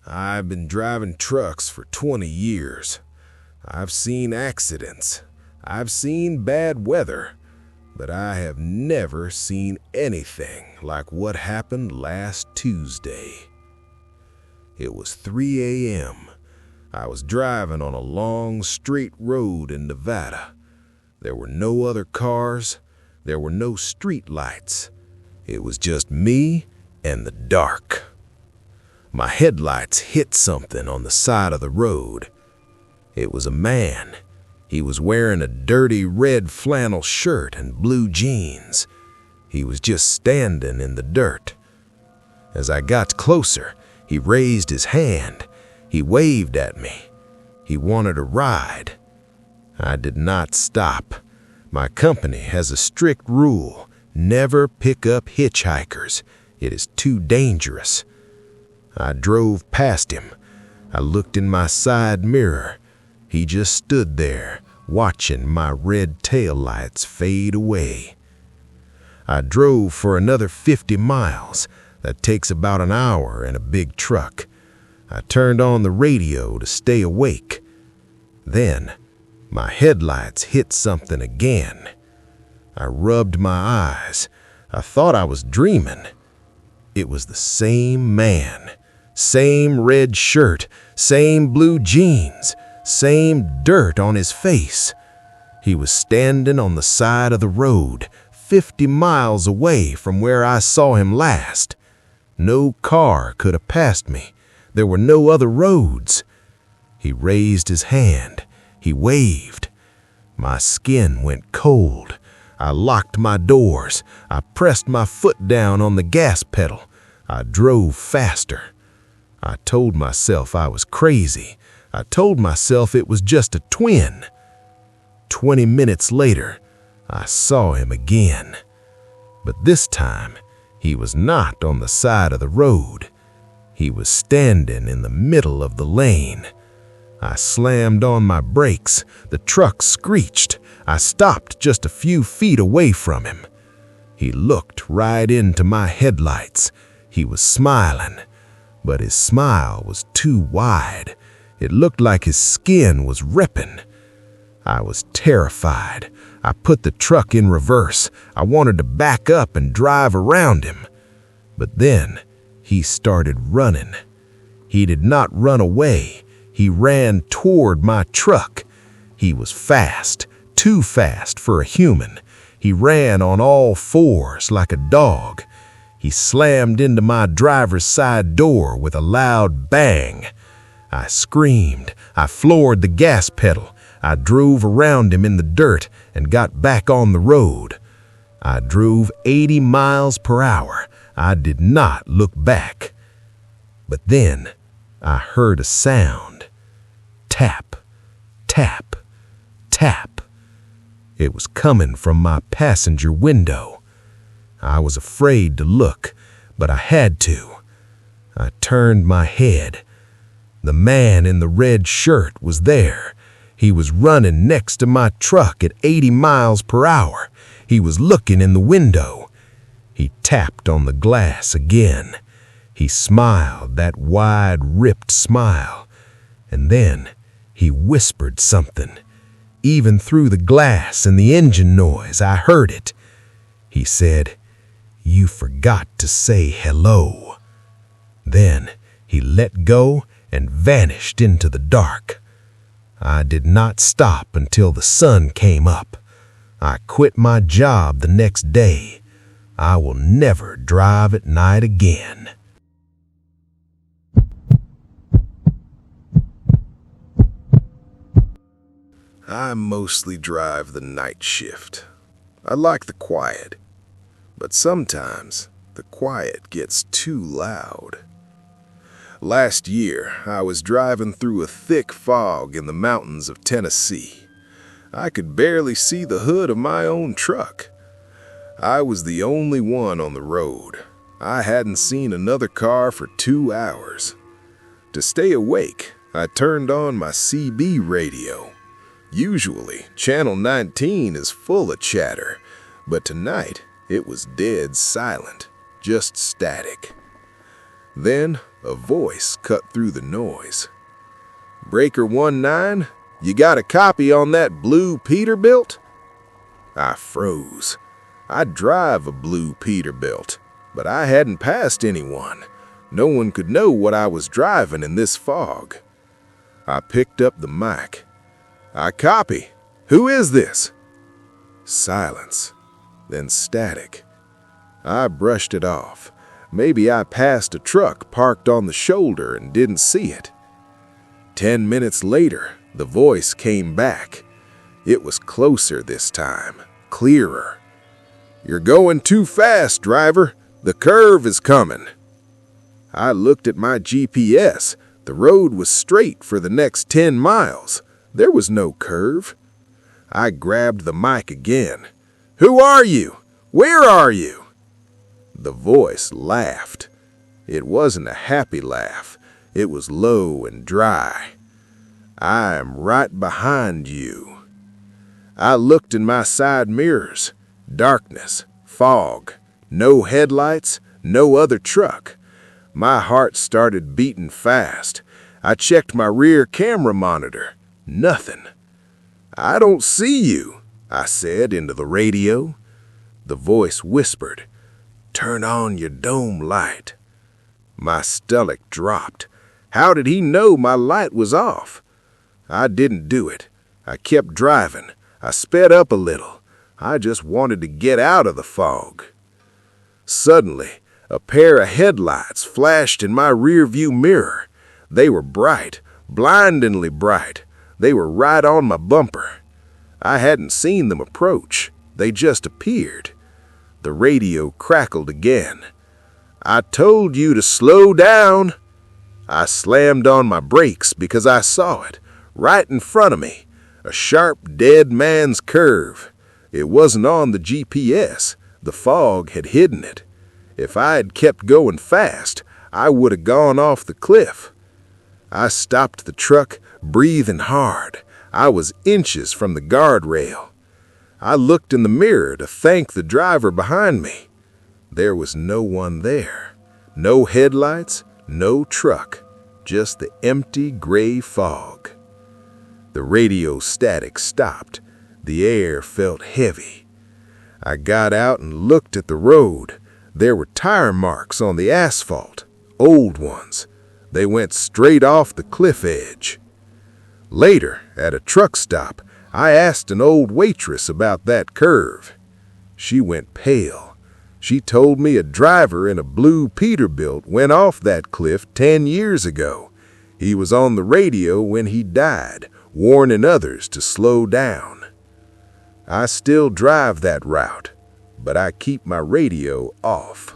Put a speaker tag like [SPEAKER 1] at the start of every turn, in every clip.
[SPEAKER 1] I've been driving trucks for 20 years. I've seen accidents. I've seen bad weather. But I have never seen anything like what happened last Tuesday. It was 3 a.m. I was driving on a long, straight road in Nevada. There were no other cars. There were no street lights. It was just me and the dark. My headlights hit something on the side of the road. It was a man. He was wearing a dirty red flannel shirt and blue jeans. He was just standing in the dirt. As I got closer, he raised his hand. He waved at me. He wanted a ride. I did not stop. My company has a strict rule: never pick up hitchhikers. It is too dangerous. I drove past him. I looked in my side mirror. He just stood there, watching my red taillights fade away. I drove for another 50 miles. That takes about an hour in a big truck. I turned on the radio to stay awake. Then, my headlights hit something again. I rubbed my eyes. I thought I was dreaming. It was the same man. Same red shirt, same blue jeans, same dirt on his face. He was standing on the side of the road, 50 miles away from where I saw him last. No car could have passed me. There were no other roads. He raised his hand. He waved. My skin went cold. I locked my doors. I pressed my foot down on the gas pedal. I drove faster. I told myself I was crazy. I told myself it was just a twin. 20 minutes later, I saw him again. But this time, he was not on the side of the road. He was standing in the middle of the lane. I slammed on my brakes. The truck screeched. I stopped just a few feet away from him. He looked right into my headlights. He was smiling. But his smile was too wide. It looked like his skin was ripping. I was terrified. I put the truck in reverse. I wanted to back up and drive around him. But then he started running. He did not run away. He ran toward my truck. He was fast, too fast for a human. He ran on all fours like a dog. He slammed into my driver's side door with a loud bang. I screamed. I floored the gas pedal. I drove around him in the dirt and got back on the road. I drove 80 miles per hour. I did not look back. But then I heard a sound. Tap, tap, tap. It was coming from my passenger window. I was afraid to look, but I had to. I turned my head. The man in the red shirt was there. He was running next to my truck at 80 miles per hour. He was looking in the window. He tapped on the glass again. He smiled, that wide, ripped smile. And then he whispered something. Even through the glass and the engine noise, I heard it. He said, "You forgot to say hello." Then he let go and vanished into the dark. I did not stop until the sun came up. I quit my job the next day. I will never drive at night again. I mostly drive the night shift. I like the quiet. But sometimes the quiet gets too loud. Last year, I was driving through a thick fog in the mountains of Tennessee. I could barely see the hood of my own truck. I was the only one on the road. I hadn't seen another car for 2 hours. To stay awake, I turned on my CB radio. Usually, Channel 19 is full of chatter, but tonight, it was dead silent, just static. Then A voice cut through the noise. "Breaker 19, you got a copy on that blue Peterbilt?" I froze. I drive a blue Peterbilt, but I hadn't passed anyone. No one could know what I was driving in this fog. I picked up the mic. "I copy. Who is this?" Silence, then static. I brushed it off. Maybe I passed a truck parked on the shoulder and didn't see it. 10 minutes later, the voice came back. It was closer this time, clearer. "You're going too fast, driver. The curve is coming." I looked at my GPS. The road was straight for the next 10 miles. There was no curve. I grabbed the mic again. "Who are you? Where are you?" The voice laughed. It wasn't a happy laugh. It was low and dry. "I am right behind you." I looked in my side mirrors. Darkness, fog, no headlights, no other truck. My heart started beating fast. I checked my rear camera monitor. Nothing. "I don't see you," I said into the radio. The voice whispered, "Turn on your dome light." My stomach dropped. How did he know my light was off? I didn't do it. I kept driving. I sped up a little. I just wanted to get out of the fog. Suddenly, a pair of headlights flashed in my rearview mirror. They were bright, blindingly bright. They were right on my bumper. I hadn't seen them approach. They just appeared. The radio crackled again. "I told you to slow down." I slammed on my brakes because I saw it, right in front of me, a sharp, dead man's curve. It wasn't on the GPS. The fog had hidden it. If I had kept going fast, I would have gone off the cliff. I stopped the truck, breathing hard. I was inches from the guardrail. I looked in the mirror to thank the driver behind me. There was no one there. No headlights, no truck, just the empty gray fog. The radio static stopped. The air felt heavy. I got out and looked at the road. There were tire marks on the asphalt, old ones. They went straight off the cliff edge. Later, at a truck stop, I asked an old waitress about that curve. She went pale. She told me a driver in a blue Peterbilt went off that cliff 10 years ago. He was on the radio when he died, warning others to slow down. I still drive that route, but I keep my radio off.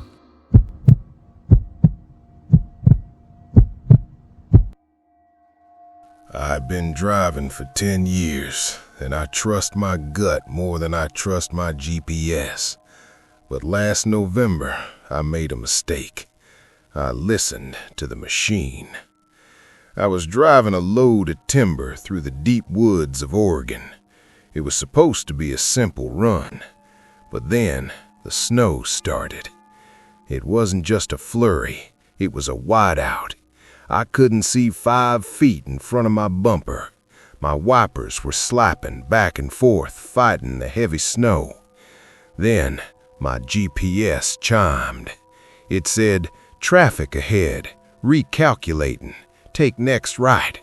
[SPEAKER 1] I've been driving for 10 years, and I trust my gut more than I trust my GPS. But last November, I made a mistake. I listened to the machine. I was driving a load of timber through the deep woods of Oregon. It was supposed to be a simple run, but then the snow started. It wasn't just a flurry, it was a whiteout. I couldn't see 5 feet in front of my bumper. My wipers were slapping back and forth, fighting the heavy snow. Then my GPS chimed. It said, "Traffic ahead, recalculating, take next right."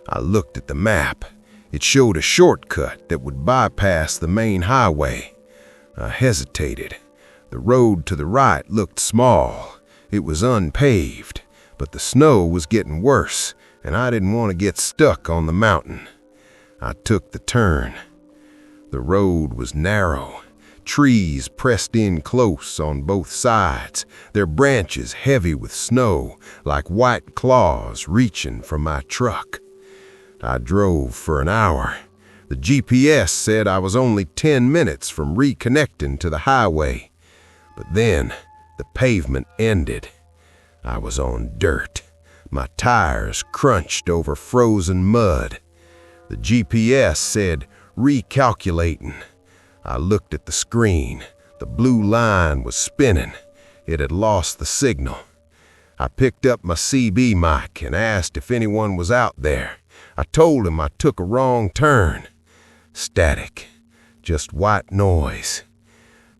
[SPEAKER 1] I looked at the map. It showed a shortcut that would bypass the main highway. I hesitated. The road to the right looked small. It was unpaved, but the snow was getting worse, and I didn't want to get stuck on the mountain. I took the turn. The road was narrow. Trees pressed in close on both sides, their branches heavy with snow, like white claws reaching for my truck. I drove for an hour. The GPS said I was only 10 minutes from reconnecting to the highway. But then the pavement ended. I was on dirt. My tires crunched over frozen mud. The GPS said, "Recalculating." I looked at the screen. The blue line was spinning. It had lost the signal.
[SPEAKER 2] I picked up my CB mic and asked if anyone was out there. I told him I took a wrong turn. Static, just white noise.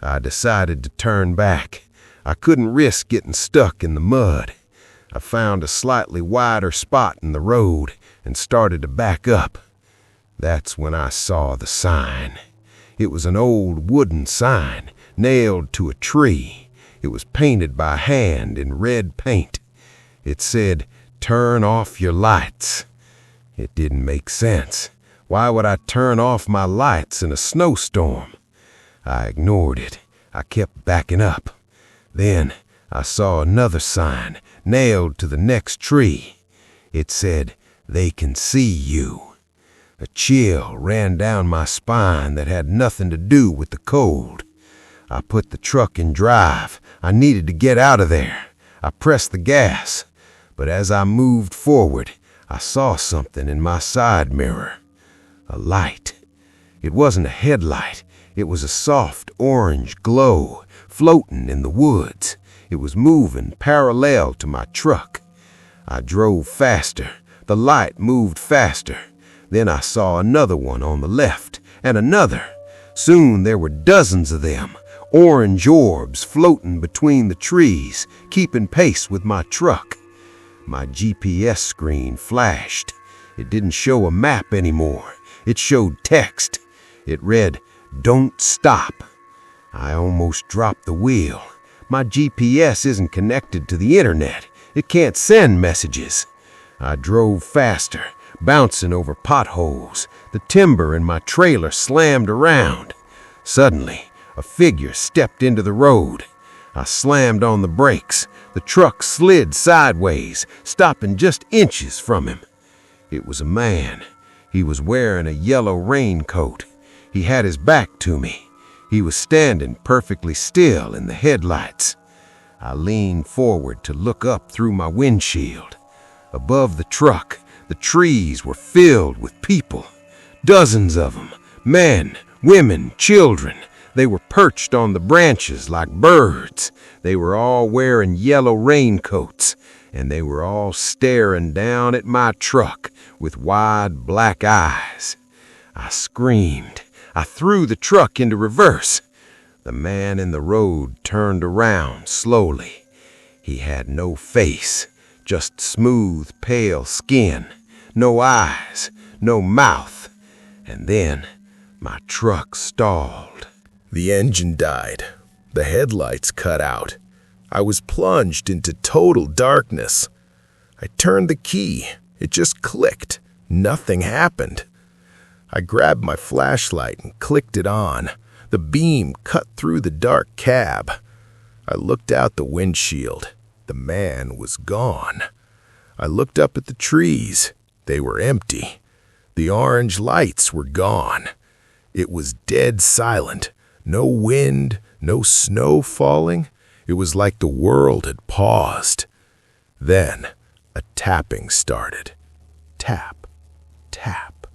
[SPEAKER 2] I decided to turn back. I couldn't risk getting stuck in the mud. I found a slightly wider spot in the road and started to back up. That's when I saw the sign. It was an old wooden sign nailed to a tree. It was painted by hand in red paint. It said, "Turn off your lights." It didn't make sense. Why would I turn off my lights in a snowstorm? I ignored it. I kept backing up. Then I saw another sign nailed to the next tree. It said, "They can see you." A chill ran down my spine that had nothing to do with the cold. I put the truck in drive. I needed to get out of there. I pressed the gas, but as I moved forward, I saw something in my side mirror. A light. It wasn't a headlight. It was a soft orange glow floating in the woods. It was moving parallel to my truck. I drove faster. The light moved faster. Then I saw another one on the left, and another. Soon there were dozens of them, orange orbs floating between the trees, keeping pace with my truck. My GPS screen flashed. It didn't show a map anymore. It showed text. It read, "Don't stop." I almost dropped the wheel. My GPS isn't connected to the internet. It can't send messages. I drove faster, bouncing over potholes. The timber in my trailer slammed around. Suddenly, a figure stepped into the road. I slammed on the brakes. The truck slid sideways, stopping just inches from him. It was a man. He was wearing a yellow raincoat. He had his back to me. He was standing perfectly still in the headlights. I leaned forward to look up through my windshield. Above the truck, the trees were filled with people. Dozens of them, men, women, children. They were perched on the branches like birds. They were all wearing yellow raincoats, and they were all staring down at my truck with wide black eyes. I screamed. I threw the truck into reverse. The man in the road turned around slowly. He had no face, just smooth, pale skin, no eyes, no mouth. And then my truck stalled.
[SPEAKER 1] The engine died. The headlights cut out. I was plunged into total darkness. I turned the key. It just clicked. Nothing happened. I grabbed my flashlight and clicked it on. The beam cut through the dark cab. I looked out the windshield. The man was gone. I looked up at the trees. They were empty. The orange lights were gone. It was dead silent. No wind, no snow falling. It was like the world had paused. Then a tapping started. Tap, tap,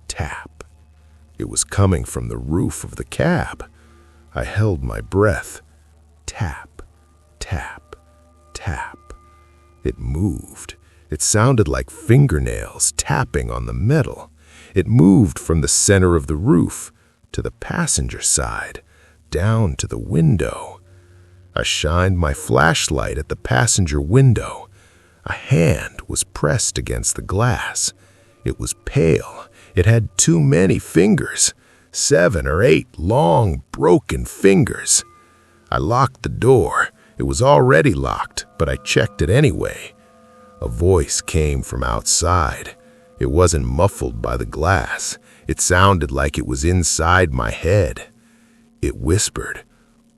[SPEAKER 1] tap. It was coming from the roof of the cab. I held my breath. Tap, tap, tap. It moved. It sounded like fingernails tapping on the metal. It moved from the center of the roof to the passenger side, down to the window. I shined my flashlight at the passenger window. A hand was pressed against the glass. It was pale. It had too many fingers, 7 or 8 long, broken fingers. I locked the door. It was already locked, but I checked it anyway. A voice came from outside. It wasn't muffled by the glass. It sounded like it was inside my head. It whispered,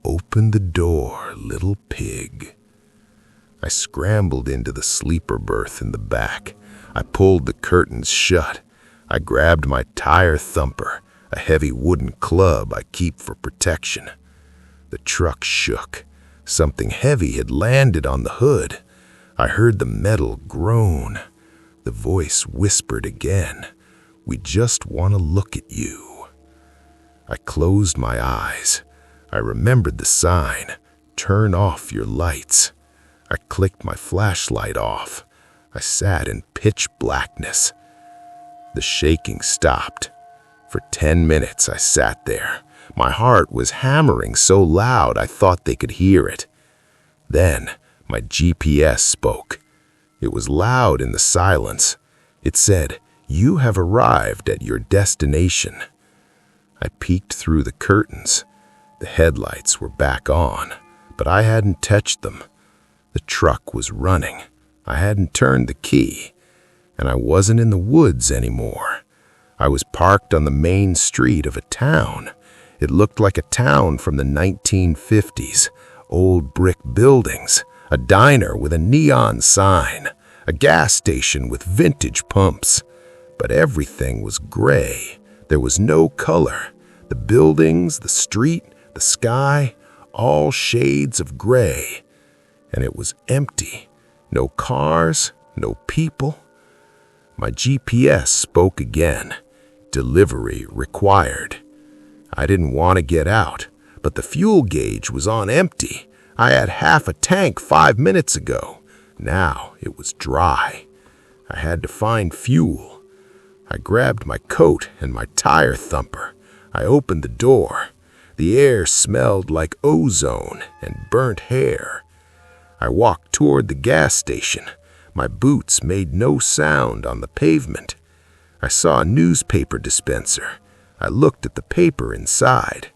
[SPEAKER 1] "Open the door, little pig." I scrambled into the sleeper berth in the back. I pulled the curtains shut. I grabbed my tire thumper, a heavy wooden club I keep for protection. The truck shook. Something heavy had landed on the hood. I heard the metal groan. The voice whispered again, "We just want to look at you." I closed my eyes. I remembered the sign, "Turn off your lights." I
[SPEAKER 2] I clicked my flashlight off. I sat in pitch blackness. The shaking stopped. For 10 minutes I sat there. My heart was hammering so loud I thought they could hear it. Then my GPS spoke. It was loud in the silence. It said, "You have arrived at your destination." I peeked through the curtains. The headlights were back on, but I hadn't touched them. The truck was running. I hadn't turned the key, and I wasn't in the woods anymore. I was parked on the main street of a town. It looked like a town from the 1950s. Old brick buildings, a diner with a neon sign, a gas station with vintage pumps. But everything was gray. There was no color. The buildings, the street, the sky, all shades of gray. And it was empty. No cars, no people. My GPS spoke again. Delivery required. I didn't want to get out, but the fuel gauge was on empty. I had half a tank 5 minutes ago. Now it was dry. I had to find fuel. I grabbed my coat and my tire thumper. I opened the door. The air smelled like ozone and burnt hair. I walked toward the gas station. My boots made no sound on the pavement. I saw a newspaper dispenser. I looked at the paper inside.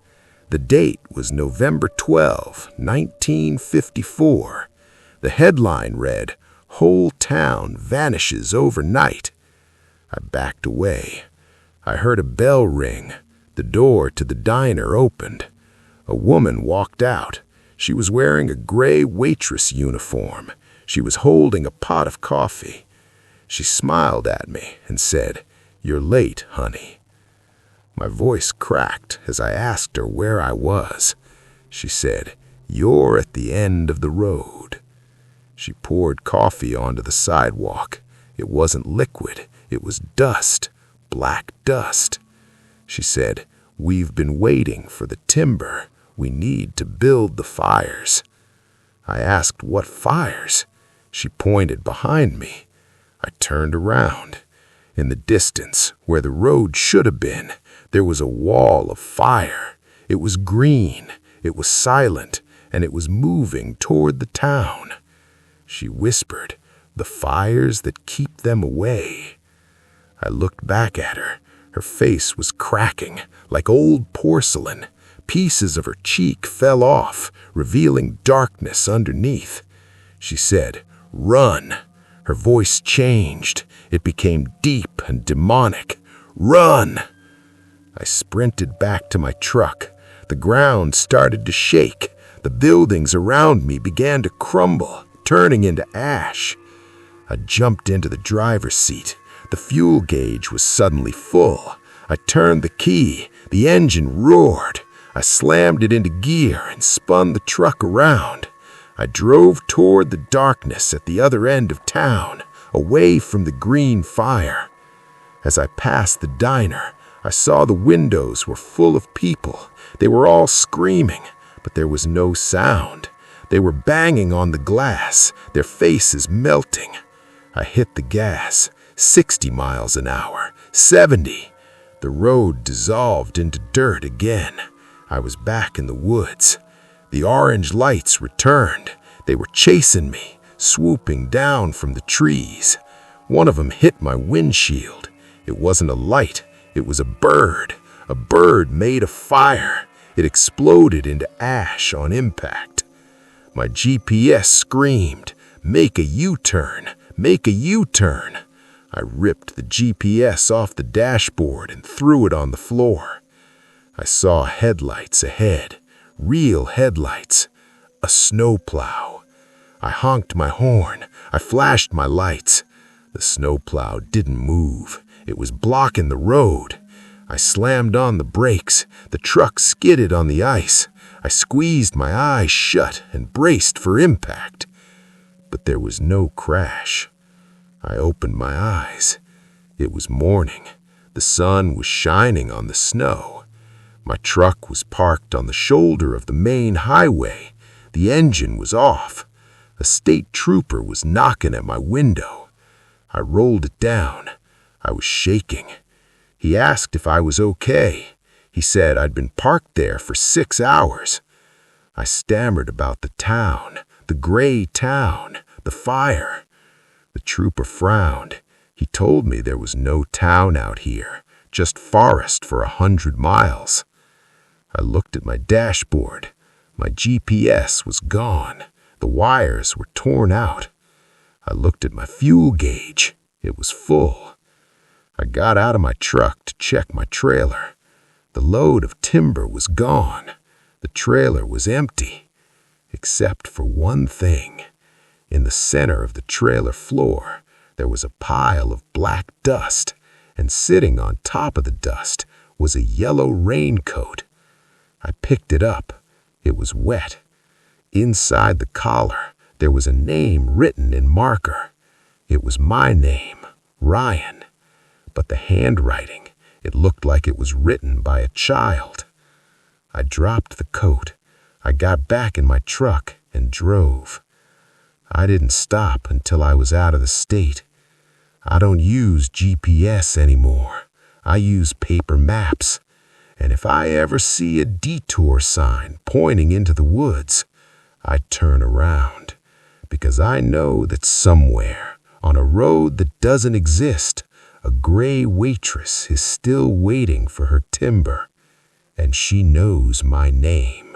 [SPEAKER 2] The date was November 12, 1954. The headline read, "Whole town vanishes overnight." I backed away. I heard a bell ring. The door to the diner opened. A woman walked out. She was wearing a gray waitress uniform. She was holding a pot of coffee. She smiled at me and said, "You're late, honey." My voice cracked as I asked her where I was. She said, "You're at the end of the road." She poured coffee onto the sidewalk. It wasn't liquid. It was dust, black dust. She said, "We've been waiting for the timber. We need to build the fires." I asked, "What fires?" She pointed behind me. I turned around. In the distance, where the road should have been, there was a wall of fire. It was green, it was silent, and it was moving toward the town. She whispered, "The fires that keep them away." I looked back at her. Her face was cracking, like old porcelain. Pieces of her cheek fell off, revealing darkness underneath. She said, "Run." Her voice changed. It became deep and demonic. "Run!" I sprinted back to my truck. The ground started to shake. The buildings around me began to crumble, turning into ash. I jumped into the driver's seat. The fuel gauge was suddenly full. I turned the key. The engine roared. I slammed it into gear and spun the truck around. I drove toward the darkness at the other end of town, away from the green fire. As I passed the diner, I saw the windows were full of people. They were all screaming, but there was no sound. They were banging on the glass, their faces melting. I hit the gas, 60 miles an hour, 70. The road dissolved into dirt again. I was back in the woods. The orange lights returned. They were chasing me, swooping down from the trees. One of them hit my windshield. It wasn't a light, it was a bird made of fire. It exploded into ash on impact. My GPS screamed, "Make a U-turn, make a U-turn." I ripped the GPS off the dashboard and threw it on the floor. I saw headlights ahead, real headlights, a snowplow. I honked my horn. I flashed my lights. The snowplow didn't move. It was blocking the road. I slammed on the brakes. The truck skidded on the ice. I squeezed my eyes shut and braced for impact. But there was no crash. I opened my eyes. It was morning. The sun was shining on the snow. My truck was parked on the shoulder of the main highway. The engine was off. A state trooper was knocking at my window. I rolled it down. I was shaking. He asked if I was okay. He said I'd been parked there for 6 hours. I stammered about the town, the gray town, the fire. The trooper frowned. He told me there was no town out here, just forest for 100 miles. I looked at my dashboard. My GPS was gone. The wires were torn out. I looked at my fuel gauge. It was full. I got out of my truck to check my trailer. The load of timber was gone. The trailer was empty, except for one thing. In the center of the trailer floor, there was a pile of black dust, and sitting on top of the dust was a yellow raincoat. I picked it up. It was wet. Inside the collar, there was a name written in marker. It was my name, Ryan. But the handwriting, it looked like it was written by a child. I dropped the coat. I got back in my truck and drove. I didn't stop until I was out of the state. I don't use GPS anymore. I use paper maps. And if I ever see a detour sign pointing into the woods, I turn around, because I know that somewhere, on a road that doesn't exist, a gray waitress is still waiting for her timber, and she knows my name.